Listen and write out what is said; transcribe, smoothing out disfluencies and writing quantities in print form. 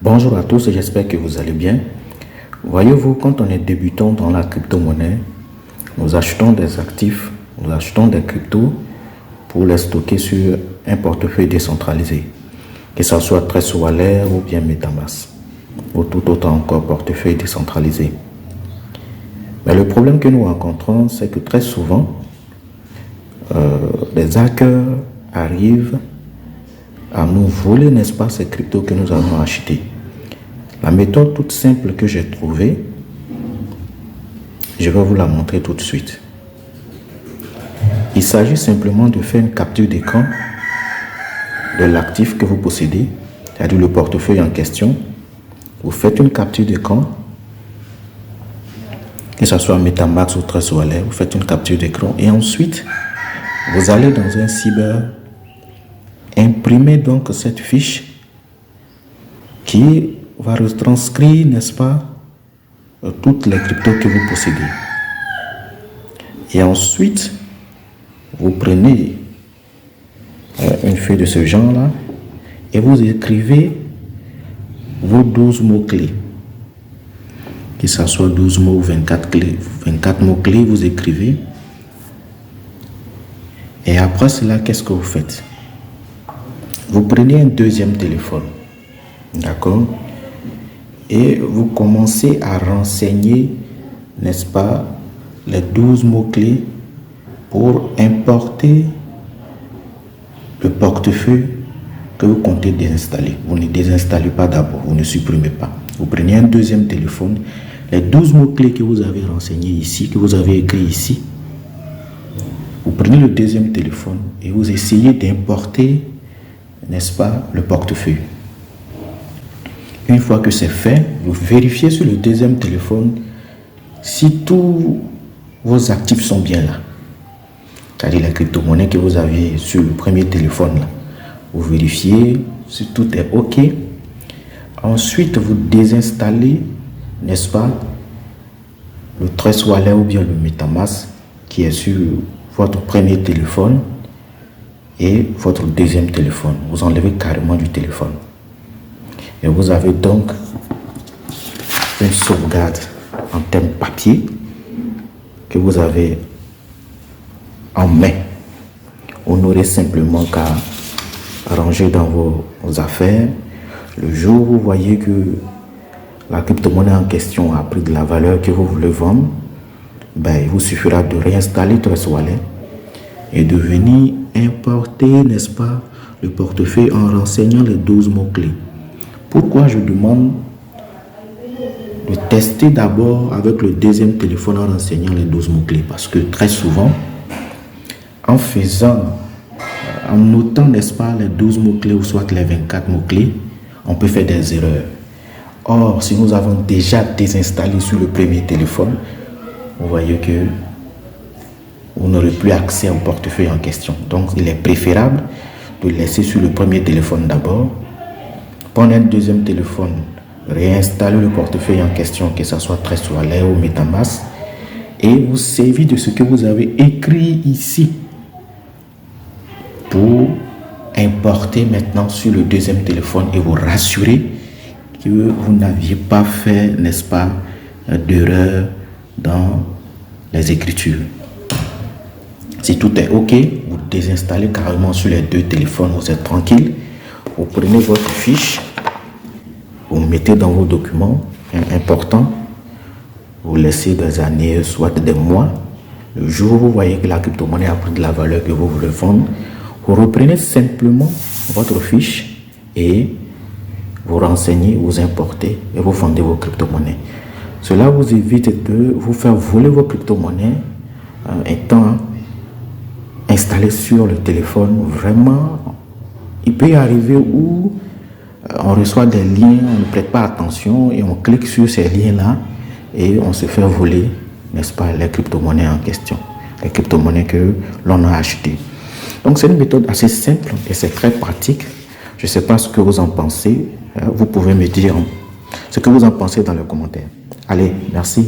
Bonjour à tous, j'espère que vous allez bien. Voyez-vous, quand on est débutant dans la crypto-monnaie, nous achetons des actifs, nous achetons des cryptos pour les stocker sur un portefeuille décentralisé, que ce soit Trezor Wallet ou bien MetaMask, ou tout autre encore portefeuille décentralisé. Mais le problème que nous rencontrons, c'est que très souvent, les hackers arrivent à nous voler, n'est-ce pas, ces cryptos que nous avons achetés. La méthode toute simple que j'ai trouvée, je vais vous la montrer tout de suite. Il s'agit simplement de faire une capture d'écran de l'actif que vous possédez, c'est-à-dire le portefeuille en question. Vous faites une capture d'écran, que ce soit MetaMask ou Trezor Wallet, vous faites une capture d'écran et ensuite, vous allez dans un cyber, imprimer donc cette fiche qui va retranscrire, n'est-ce pas, toutes les cryptos que vous possédez. Et ensuite, vous prenez une feuille de ce genre-là et vous écrivez vos 12 mots-clés. Que ce soit 12 mots ou 24 mots-clés, vous écrivez. Et après cela, qu'est-ce que vous faites? Vous prenez un deuxième téléphone, d'accord? Et vous commencez à renseigner, n'est-ce pas, les 12 mots-clés pour importer le portefeuille que vous comptez désinstaller. Vous ne désinstallez pas d'abord, vous ne supprimez pas. Vous prenez un deuxième téléphone, les 12 mots-clés que vous avez renseignés ici, que vous avez écrits ici. Vous prenez le deuxième téléphone et vous essayez d'importer, n'est-ce pas, le portefeuille. Une fois que c'est fait, vous vérifiez sur le deuxième téléphone si tous vos actifs sont bien là. C'est-à-dire les crypto-monnaies que vous avez sur le premier téléphone là. Vous vérifiez si tout est OK. Ensuite, vous désinstallez, n'est-ce pas, le Trezor Wallet ou bien le MetaMask qui est sur votre premier téléphone et votre deuxième téléphone. Vous enlevez carrément du téléphone. Et vous avez donc une sauvegarde en termes papier que vous avez en main. Vous n'aurez simplement qu'à ranger dans vos affaires. Le jour où vous voyez que la crypto-monnaie en question a pris de la valeur que vous voulez vendre, il vous suffira de réinstaller Trezor Wallet et de venir importer, n'est-ce pas, le portefeuille en renseignant les 12 mots-clés. Pourquoi je demande de tester d'abord avec le deuxième téléphone en renseignant les 12 mots-clés? Parce que très souvent, en notant, n'est-ce pas, les 12 mots-clés ou soit les 24 mots-clés, on peut faire des erreurs. Or, si nous avons déjà désinstallé sur le premier téléphone, vous voyez que vous n'aurez plus accès au portefeuille en question. Donc, il est préférable de laisser sur le premier téléphone d'abord, prendre un deuxième téléphone, réinstaller le portefeuille en question, que ce soit Trezor Wallet ou MetaMask, et vous servir de ce que vous avez écrit ici pour importer maintenant sur le deuxième téléphone et vous rassurer que vous n'aviez pas fait, n'est-ce pas, d'erreur dans les écritures. Si tout est OK, vous désinstallez carrément sur les deux téléphones, vous êtes tranquille. Vous prenez votre fiche, vous mettez dans vos documents importants, vous laissez des années, soit des mois. Le jour où vous voyez que la crypto-monnaie a pris de la valeur que vous voulez vendre, vous reprenez simplement votre fiche et vous renseignez, vous importez et vous vendez vos crypto-monnaies. Cela vous évite de vous faire voler vos crypto-monnaies étant installées sur le téléphone. Vraiment, il peut y arriver où on reçoit des liens, on ne prête pas attention et on clique sur ces liens-là et on se fait voler, n'est-ce pas, les crypto-monnaies en question, les crypto-monnaies que l'on a achetées. Donc c'est une méthode assez simple et c'est très pratique. Je ne sais pas ce que vous en pensez. Vous pouvez me dire ce que vous en pensez dans les commentaires. Allez, merci.